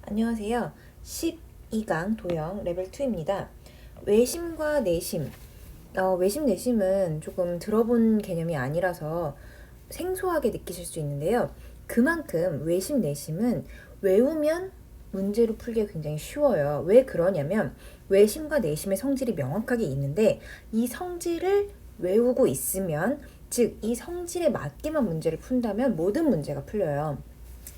안녕하세요. 12강 도형 레벨 2입니다. 외심과 내심. 외심, 내심은 조금 들어본 개념이 아니라서 생소하게 느끼실 수 있는데요. 그만큼 외심, 내심은 외우면 문제로 풀기가 굉장히 쉬워요. 왜 그러냐면 외심과 내심의 성질이 명확하게 있는데 이 성질을 외우고 있으면, 즉 이 성질에 맞게만 문제를 푼다면 모든 문제가 풀려요.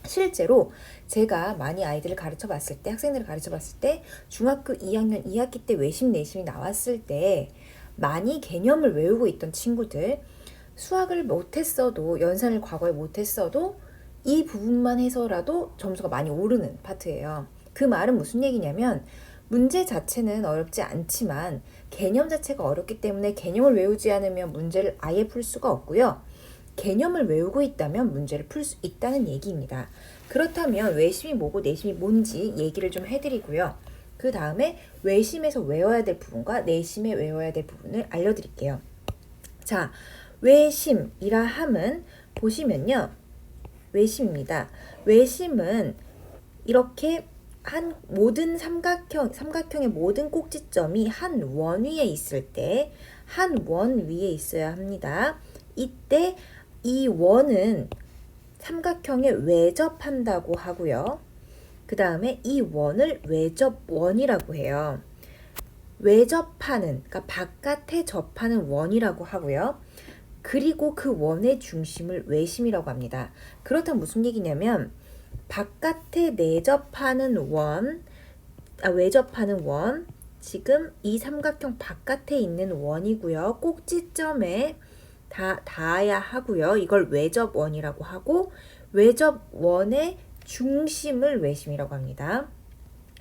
실제로 제가 많이 아이들을 가르쳐 봤을 때, 학생들을 가르쳐 봤을 때, 중학교 2학년 2학기 때 외심, 내심이 나왔을 때 많이 개념을 외우고 있던 친구들, 수학을 못했어도, 연산을 과거에 못했어도 이 부분만 해서라도 점수가 많이 오르는 파트예요. 그 말은 무슨 얘기냐면, 문제 자체는 어렵지 않지만 개념 자체가 어렵기 때문에 개념을 외우지 않으면 문제를 아예 풀 수가 없고요. 개념을 외우고 있다면 문제를 풀 수 있다는 얘기입니다. 그렇다면 외심이 뭐고 내심이 뭔지 얘기를 좀 해드리고요. 그 다음에 외심에서 외워야 될 부분과 내심에 외워야 될 부분을 알려드릴게요. 자, 외심이라 함은 보시면요. 외심입니다. 외심은 이렇게 모든 삼각형의 모든 꼭지점이 한 원 위에 있을 때, 한 원 위에 있어야 합니다. 이때 이 원은 삼각형에 외접한다고 하고요. 그 다음에 이 원을 외접원이라고 해요. 외접하는, 그러니까 바깥에 접하는 원이라고 하고요. 그리고 그 원의 중심을 외심이라고 합니다. 그렇다면 무슨 얘기냐면 바깥에 내접하는 원, 외접하는 원, 지금 이 삼각형 바깥에 있는 원이고요. 꼭지점에 닿아야 하고요. 이걸 외접원이라고 하고, 외접원의 중심을 외심이라고 합니다.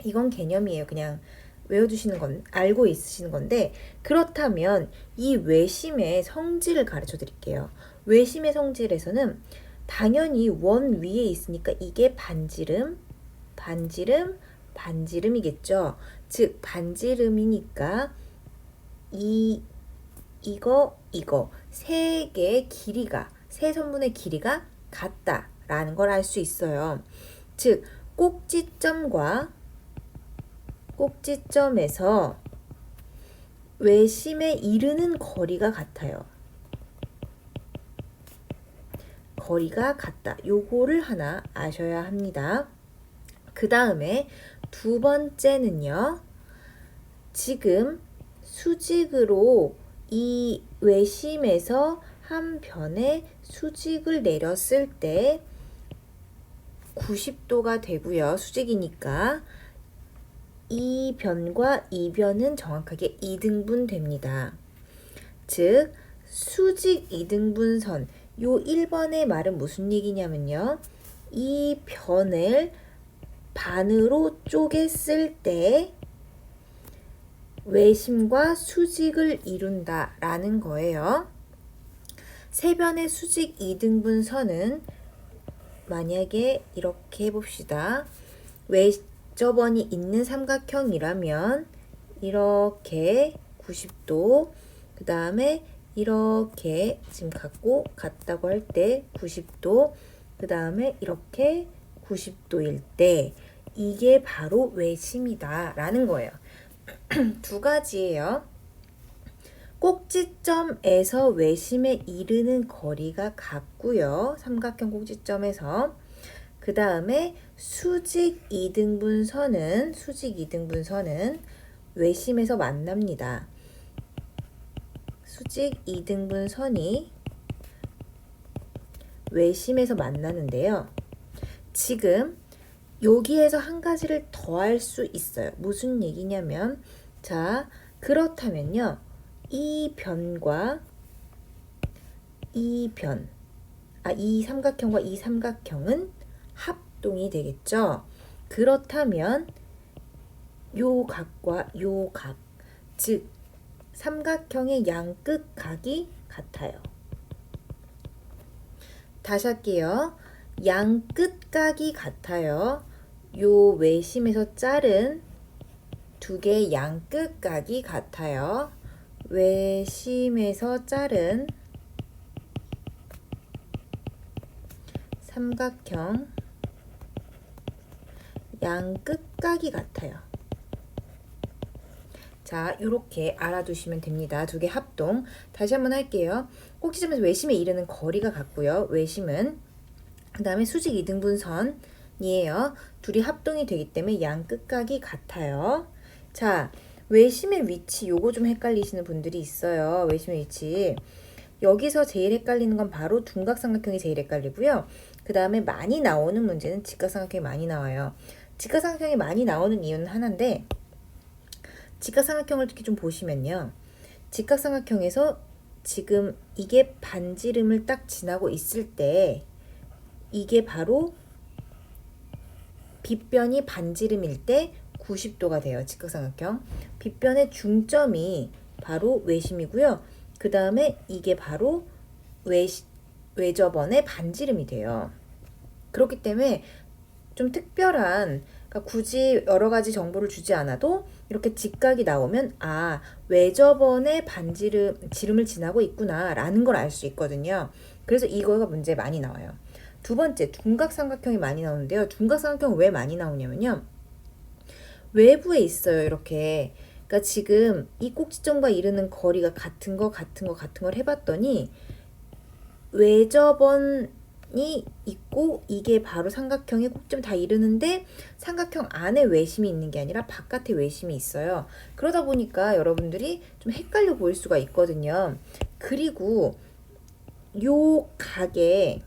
이건 개념이에요. 그냥 외워두시는 건, 알고 있으시는 건데, 그렇다면 이 외심의 성질을 가르쳐 드릴게요. 외심의 성질에서는 당연히 원 위에 있으니까 이게 반지름, 반지름, 반지름이겠죠. 즉 반지름이니까 이거 세 개의 길이가, 세 선분의 길이가 같다라는 걸 알 수 있어요. 즉 꼭지점에서 외심에 이르는 거리가 같아요. 거리가 같다. 요거를 하나 아셔야 합니다. 그 다음에 두 번째는요. 지금 수직으로 이 외심에서 한 변에 수직을 내렸을 때 90도가 되고요. 수직이니까 이 변과 이 변은 정확하게 2등분 됩니다. 즉 수직 2등분선, 요 1번의 말은 무슨 얘기냐면요. 이 변을 반으로 쪼갰을 때 외심과 수직을 이룬다라는 거예요. 세 변의 수직 2등분선은 만약에 이렇게 해봅시다. 외접원이 있는 삼각형이라면 이렇게 90도, 그 다음에 이렇게 지금 같다고 할 때 90도, 그 다음에 이렇게 90도일 때 이게 바로 외심이다 라는 거예요. 두 가지예요. 꼭지점에서 외심에 이르는 거리가 같고요. 삼각형 꼭지점에서. 그 다음에 수직 2등분선은 외심에서 만납니다. 수직 2등분선이 외심에서 만나는데요. 지금 여기에서 한 가지를 더 할 수 있어요. 무슨 얘기냐면, 자, 그렇다면요. 이 변과 이 삼각형과 이 삼각형은 합동이 되겠죠. 그렇다면 요 각과 요 각, 즉 삼각형의 양끝각이 같아요. 다시 할게요. 양끝각이 같아요. 요 외심에서 자른 두 개의 양끝각이 같아요. 외심에서 자른 삼각형 양 끝각이 같아요. 자, 요렇게 알아두시면 됩니다. 두 개 합동. 다시 한번 할게요. 꼭지점에서 외심에 이르는 거리가 같고요. 외심은 그 다음에 수직 이등분선이에요. 둘이 합동이 되기 때문에 양 끝각이 같아요. 자, 외심의 위치 요거 좀 헷갈리시는 분들이 있어요. 외심의 위치. 여기서 제일 헷갈리는 건 바로 둔각삼각형이 제일 헷갈리고요. 그 다음에 많이 나오는 문제는 직각삼각형이 많이 나와요. 직각삼각형이 많이 나오는 이유는 하나인데 직각삼각형을 이렇게 좀 보시면요. 직각삼각형에서 지금 이게 반지름을 딱 지나고 있을 때 이게 바로 빗변이 반지름일 때 90도가 돼요. 직각삼각형. 빗변의 중점이 바로 외심이고요. 그 다음에 이게 바로 외접원의 반지름이 돼요. 그렇기 때문에 좀 특별한, 그러니까 굳이 여러 가지 정보를 주지 않아도 이렇게 직각이 나오면 아, 외접원의 지름을 지나고 있구나 라는 걸 알 수 있거든요. 그래서 이거가 문제 많이 나와요. 두 번째, 둔각삼각형이 많이 나오는데요. 둔각삼각형 왜 많이 나오냐면요. 외부에 있어요. 이렇게. 그러니까 지금 이 꼭지점과 이르는 거리가 같은 걸 해봤더니 외접원이 있고 이게 바로 삼각형의 꼭지점 다 이르는데 삼각형 안에 외심이 있는 게 아니라 바깥에 외심이 있어요. 그러다 보니까 여러분들이 좀 헷갈려 보일 수가 있거든요. 그리고 요 각에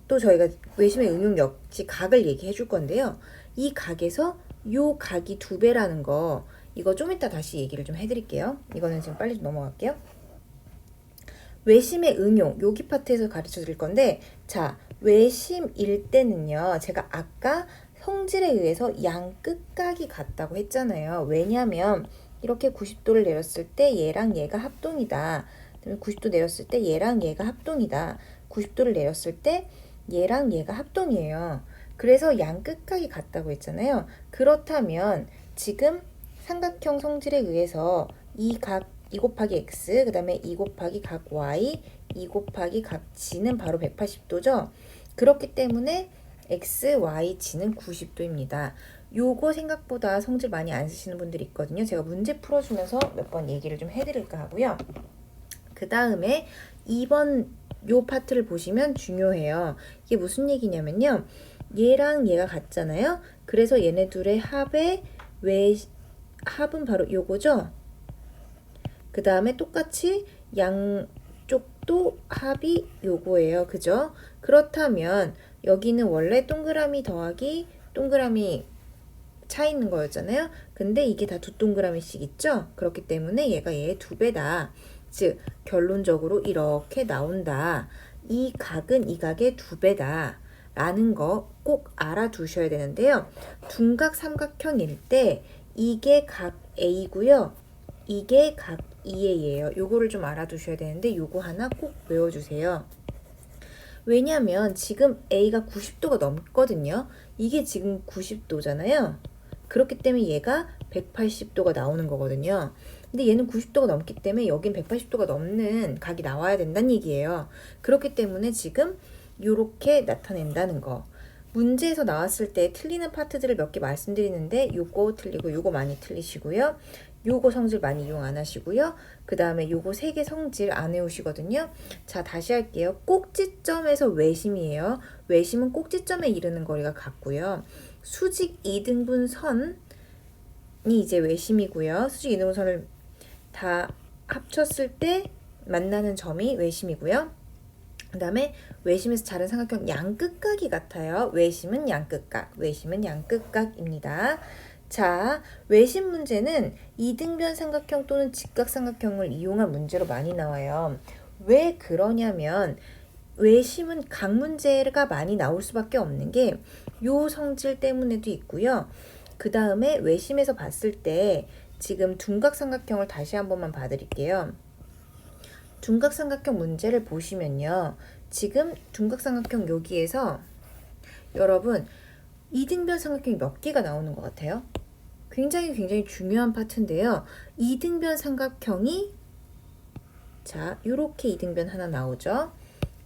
또 저희가 외심의 응용 역시 각을 얘기해 줄 건데요. 이 각에서 요 각이 2배라는 거 이거 좀 이따 다시 얘기를 좀 해드릴게요. 이거는 지금 빨리 좀 넘어갈게요. 외심의 응용 여기 파트에서 가르쳐 드릴 건데 자, 외심일 때는요. 제가 아까 성질에 의해서 양 끝각이 같다고 했잖아요. 왜냐면 이렇게 90도를 내렸을 때 얘랑 얘가 합동이다. 90도 내렸을 때 얘랑 얘가 합동이다. 90도를 내렸을 때 얘랑 얘가 합동이에요. 그래서 양 끝각이 같다고 했잖아요. 그렇다면 지금 삼각형 성질에 의해서 이 각 2 곱하기 x, 그 다음에 2 곱하기 각 y, 2 곱하기 각 g는 바로 180도죠. 그렇기 때문에 x, y, g는 90도입니다. 요거 생각보다 성질 많이 안 쓰시는 분들이 있거든요. 제가 문제 풀어주면서 몇 번 얘기를 좀 해드릴까 하고요. 그 다음에 2번 요 파트를 보시면 중요해요. 이게 무슨 얘기냐면요. 얘랑 얘가 같잖아요. 그래서 얘네 둘의 합은 바로 요거죠. 그 다음에 똑같이 양쪽도 합이 요거예요. 그죠? 그렇다면 여기는 원래 동그라미 더하기 동그라미 차 있는 거였잖아요. 근데 이게 다 2동그라미씩 있죠? 그렇기 때문에 얘가 얘의 2배다. 즉 결론적으로 이렇게 나온다. 이 각은 이 각의 2배다. 라는 거 꼭 알아두셔야 되는데요. 둔각 삼각형일 때 이게 각 A고요. 이게 각 EA예요. 요거를 좀 알아두셔야 되는데 요거 하나 꼭 외워주세요. 왜냐면 지금 A가 90도가 넘거든요. 이게 지금 90도잖아요. 그렇기 때문에 얘가 180도가 나오는 거거든요. 근데 얘는 90도가 넘기 때문에 여긴 180도가 넘는 각이 나와야 된다는 얘기예요. 그렇기 때문에 지금 요렇게 나타낸다는 거. 문제에서 나왔을 때 틀리는 파트들을 몇 개 말씀드리는데 요거 틀리고 요거 많이 틀리시고요. 요거 성질 많이 이용 안 하시고요. 그 다음에 요거 3개 성질 안 외우시거든요. 자, 다시 할게요. 꼭지점에서 외심이에요. 외심은 꼭지점에 이르는 거리가 같고요. 수직 2등분 선이 이제 외심이고요. 수직 2등분 선을 다 합쳤을 때 만나는 점이 외심이고요. 그 다음에 외심에서 자른 삼각형 양끝각이 같아요. 외심은 양끝각, 외심은 양끝각입니다. 자, 외심 문제는 이등변 삼각형 또는 직각삼각형을 이용한 문제로 많이 나와요. 왜 그러냐면 외심은 각 문제가 많이 나올 수밖에 없는 게 요 성질 때문에도 있고요. 그 다음에 외심에서 봤을 때 지금 둔각삼각형을 다시 한 번만 봐드릴게요. 둔각삼각형 문제를 보시면요. 지금 둔각삼각형 여기에서 여러분 이등변 삼각형이 몇 개가 나오는 것 같아요? 굉장히 중요한 파트인데요. 이등변 삼각형이 자, 요렇게 이등변 하나 나오죠.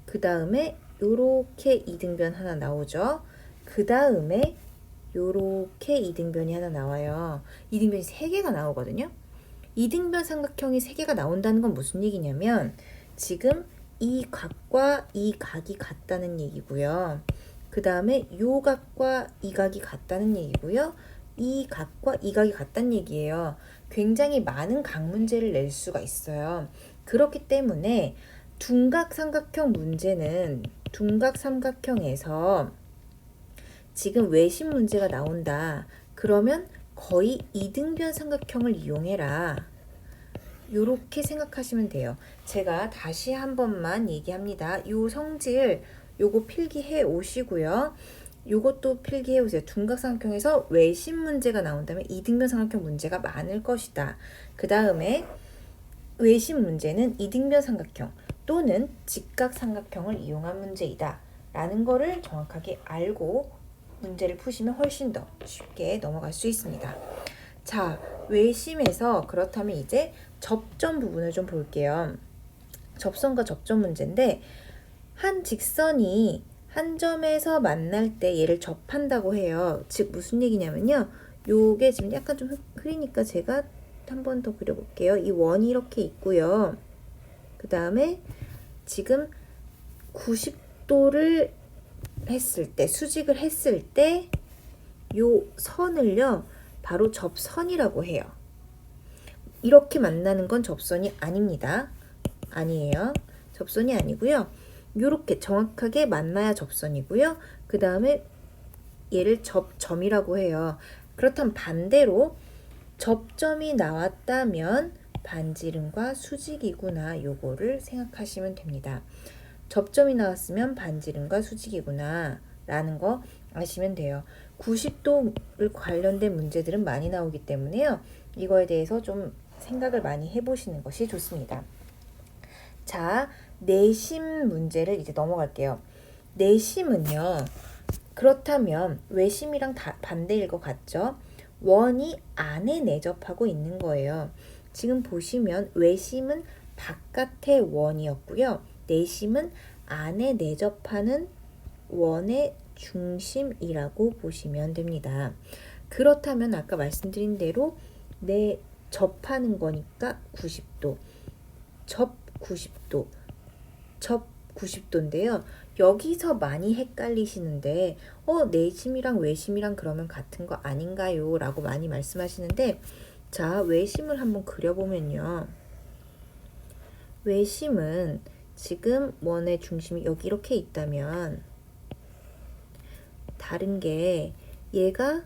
그 다음에 요렇게 이등변 하나 나오죠. 그 다음에 요렇게 이등변이 하나 나와요. 이등변이 3개가 나오거든요. 이등변 삼각형이 3개가 나온다는 건 무슨 얘기냐면 지금 이 각과 이 각이 같다는 얘기고요. 그 다음에 요 각과 이 각이 같다는 얘기고요. 이 각과 이 각이 같다는 얘기예요. 굉장히 많은 각 문제를 낼 수가 있어요. 그렇기 때문에 둔각 삼각형 문제는 둔각 삼각형에서 지금 외심 문제가 나온다. 그러면 거의 이등변 삼각형을 이용해라. 요렇게 생각하시면 돼요. 제가 다시 한 번만 얘기합니다. 요 성질 요거 필기해 오시고요. 요것도 필기해 오세요. 둔각삼각형에서 외심 문제가 나온다면 이등변 삼각형 문제가 많을 것이다. 그 다음에 외심 문제는 이등변 삼각형 또는 직각삼각형을 이용한 문제이다. 라는 거를 정확하게 알고 문제를 푸시면 훨씬 더 쉽게 넘어갈 수 있습니다. 자, 외심에서 그렇다면 이제 접점 부분을 좀 볼게요. 접선과 접점 문제인데 한 직선이 한 점에서 만날 때 얘를 접한다고 해요. 즉 무슨 얘기냐면요. 요게 지금 약간 좀 흐리니까 제가 한 번 더 그려볼게요. 이 원이 이렇게 있고요. 그 다음에 지금 90도를 했을 때, 수직을 했을 때 요 선을요. 바로 접선이라고 해요. 이렇게 만나는 건 접선이 아닙니다. 아니에요. 접선이 아니고요. 요렇게 정확하게 만나야 접선이고요. 그 다음에 얘를 접점이라고 해요. 그렇다면 반대로 접점이 나왔다면 반지름과 수직이구나. 요거를 생각하시면 됩니다. 접점이 나왔으면 반지름과 수직이구나 라는 거 아시면 돼요. 90도를 관련된 문제들은 많이 나오기 때문에요. 이거에 대해서 좀 생각을 많이 해보시는 것이 좋습니다. 자, 내심 문제를 이제 넘어갈게요. 내심은요. 그렇다면 외심이랑 반대일 것 같죠? 원이 안에 내접하고 있는 거예요. 지금 보시면 외심은 바깥의 원이었고요. 내심은 안에 내접하는 원의 중심이라고 보시면 됩니다. 그렇다면 아까 말씀드린 대로 접하는 거니까 90도, 접 90도, 접 90도인데요. 여기서 많이 헷갈리시는데 내심이랑 외심이랑 그러면 같은 거 아닌가요? 라고 많이 말씀하시는데 자, 외심을 한번 그려보면요. 외심은 지금 원의 중심이 여기 이렇게 있다면 다른 게 얘가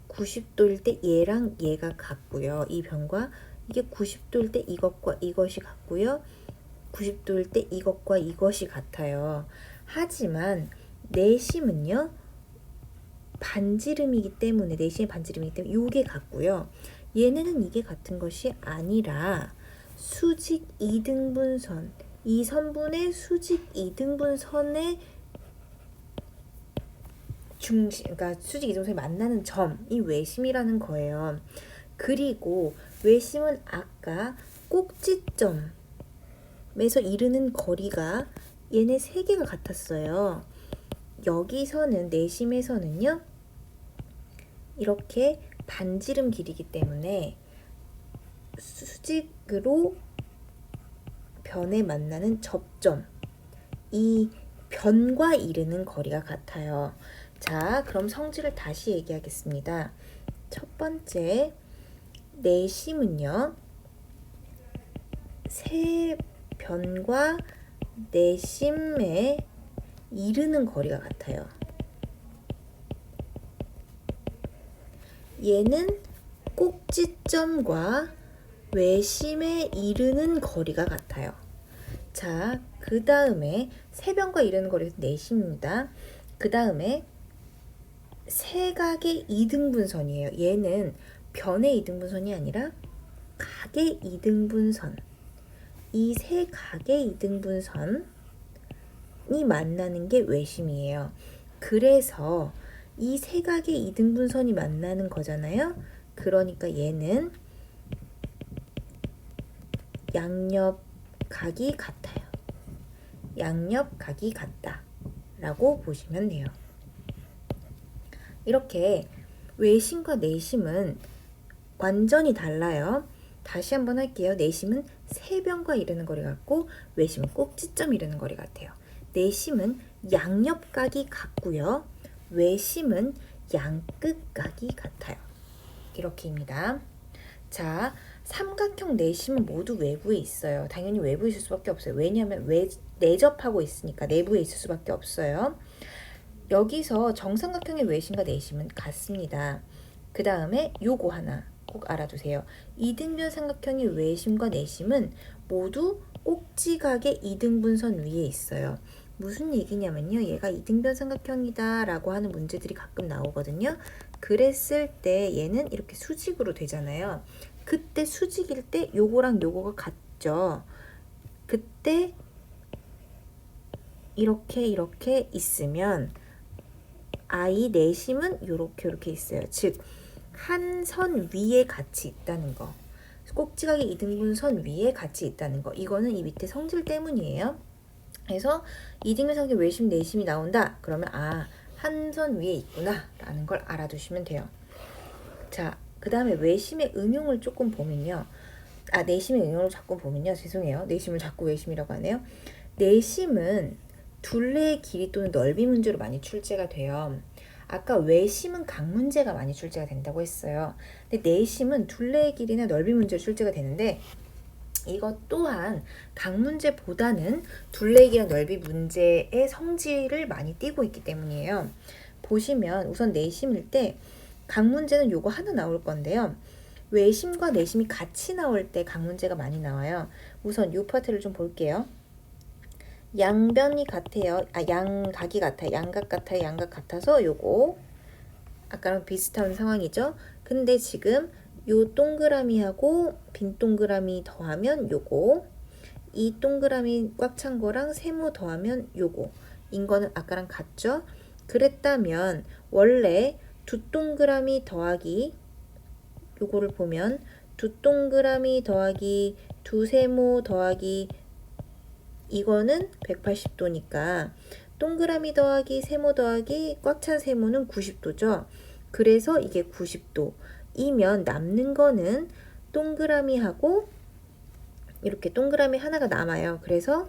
90도일 때 얘랑 얘가 같고요. 이 변과 이게 90도일 때 이것과 이것이 같고요. 90도일 때 이것과 이것이 같아요. 하지만 내심은요. 반지름이기 때문에 내심의 반지름이기 때문에 이게 같고요. 얘네는 이게 같은 것이 아니라 수직 이등분선 이 선분의 수직 이등분선의 중심, 그러니까 수직 이등분선이 만나는 점이 외심이라는 거예요. 그리고 외심은 아까 꼭지점에서 이르는 거리가 얘네 3개가 같았어요. 여기서는 내심에서는요. 이렇게 반지름 길이기 때문에 수직으로 변에 만나는 접점 이 변과 이르는 거리가 같아요. 자, 그럼 성질을 다시 얘기하겠습니다. 첫 번째 내심은요. 세 변과 내심에 이르는 거리가 같아요. 얘는 꼭지점과 외심에 이르는 거리가 같아요. 자, 그 다음에 세 변과 이르는 거리가 내심입니다. 그 다음에 세각의 이등분선이에요. 얘는 변의 이등분선이 아니라 각의 이등분선. 이 세 각의 이등분선이 만나는 게 외심이에요. 그래서 이 세 각의 이등분선이 만나는 거잖아요. 그러니까 얘는 양옆각이 같아요. 양옆각이 같다 라고 보시면 돼요. 이렇게 외심과 내심은 완전히 달라요. 다시 한번 할게요. 내심은 세변과 이르는 거리 같고 외심은 꼭지점 이르는 거리 같아요. 내심은 양옆각이 같고요. 외심은 양끝각이 같아요. 이렇게입니다. 자, 삼각형 내심은 모두 외부에 있어요. 당연히 외부에 있을 수밖에 없어요. 왜냐하면 내접하고 있으니까 내부에 있을 수밖에 없어요. 여기서 정삼각형의 외심과 내심은 같습니다. 그 다음에 요거 하나 꼭 알아두세요. 이등변 삼각형의 외심과 내심은 모두 꼭지각의 이등분선 위에 있어요. 무슨 얘기냐면요. 얘가 이등변 삼각형이다 라고 하는 문제들이 가끔 나오거든요. 그랬을 때 얘는 이렇게 수직으로 되잖아요. 그때 수직일 때 요거랑 요거가 같죠. 그때 이렇게 있으면 I 내심은 요렇게 있어요. 즉 한 선 위에 같이 있다는 거. 꼭지각의 이등분선 위에 같이 있다는 거. 이거는 이 밑에 성질 때문이에요. 그래서 이등변 삼각형 외심 내심이 나온다. 그러면 한 선 위에 있구나 라는 걸 알아두시면 돼요. 자, 그 다음에 외심의 응용을 조금 보면요. 내심의 응용을 자꾸 보면요. 죄송해요. 내심을 자꾸 외심이라고 하네요. 내심은 둘레의 길이 또는 넓이 문제로 많이 출제가 돼요. 아까 외심은 각 문제가 많이 출제가 된다고 했어요. 근데 내심은 둘레의 길이나 넓이 문제로 출제가 되는데 이것 또한 각 문제보다는 둘레의 길이나 넓이 문제의 성질을 많이 띠고 있기 때문이에요. 보시면 우선 내심일 때 각 문제는 요거 하나 나올 건데요. 외심과 내심이 같이 나올 때 각 문제가 많이 나와요. 우선 요 파트를 좀 볼게요. 양변이 같아요. 양각이 같아요. 양각 같아요. 양각 같아서 요거 아까랑 비슷한 상황이죠. 근데 지금 요 동그라미하고 빈 동그라미 더하면 요거, 이 동그라미 꽉 찬 거랑 세모 더하면 요거 인 거는 아까랑 같죠. 그랬다면 원래 두 동그라미 더하기 요거를 보면 두 동그라미 더하기 두 세모 더하기 이거는 180도니까 동그라미 더하기 세모 더하기 꽉 찬 세모는 90도죠. 그래서 이게 90도이면 남는 거는 동그라미하고 이렇게 동그라미 하나가 남아요. 그래서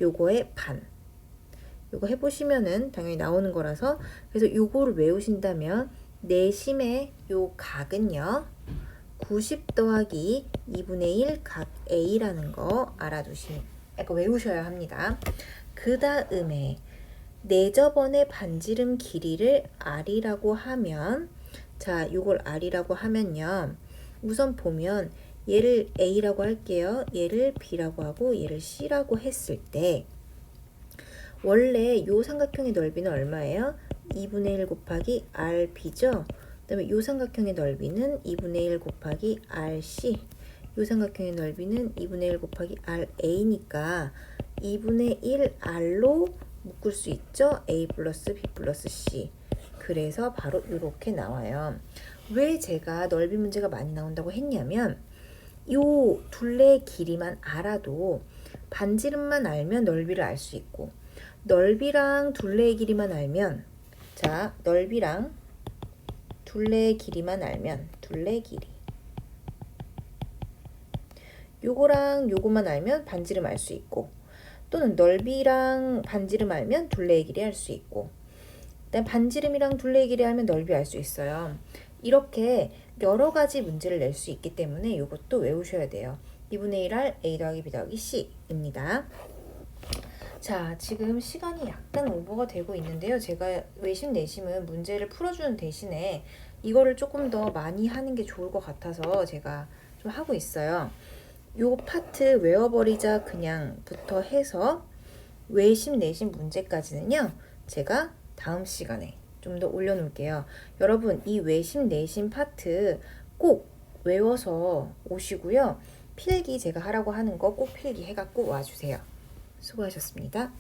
요거의 반. 요거 해보시면은 당연히 나오는 거라서 그래서 요거를 외우신다면 내심의 요 각은요 90 더하기 2분의 1 각 A라는 거 외우셔야 합니다. 그 다음에 내접원의 반지름 길이를 R이라고 하면 자 요걸 R이라고 하면요 우선 보면 얘를 A라고 할게요. 얘를 B라고 하고 얘를 C라고 했을 때 원래 요 삼각형의 넓이는 얼마예요? 2분의 1 곱하기 RB죠? 그 다음에 요 삼각형의 넓이는 2분의 1 곱하기 RC 요 삼각형의 넓이는 2분의 1 곱하기 RA니까 2분의 1 R로 묶을 수 있죠? A 플러스 B 플러스 C 그래서 바로 이렇게 나와요. 왜 제가 넓이 문제가 많이 나온다고 했냐면 요 둘레의 길이만 알아도 반지름만 알면 넓이를 알 수 있고 넓이랑 둘레의 길이만 알면 자 넓이랑 둘레의 길이만 알면 둘레 길이 요거랑 요거만 알면 반지름 알 수 있고 또는 넓이랑 반지름 알면 둘레의 길이 알 수 있고 일단 반지름이랑 둘레의 길이 알면 넓이 알 수 있어요. 이렇게 여러 가지 문제를 낼 수 있기 때문에 이것도 외우셔야 돼요. 2분의 1R A 더하기 B 더하기 C입니다. 자, 지금 시간이 약간 오버가 되고 있는데요. 제가 외심 내심은 문제를 풀어주는 대신에 이거를 조금 더 많이 하는 게 좋을 것 같아서 제가 좀 하고 있어요. 요 파트 외워버리자 그냥부터 해서 외심 내심 문제까지는요. 제가 다음 시간에 좀 더 올려놓을게요. 여러분 이 외심 내심 파트 꼭 외워서 오시고요. 필기 제가 하라고 하는 거 꼭 필기 해갖고 와주세요. 수고하셨습니다.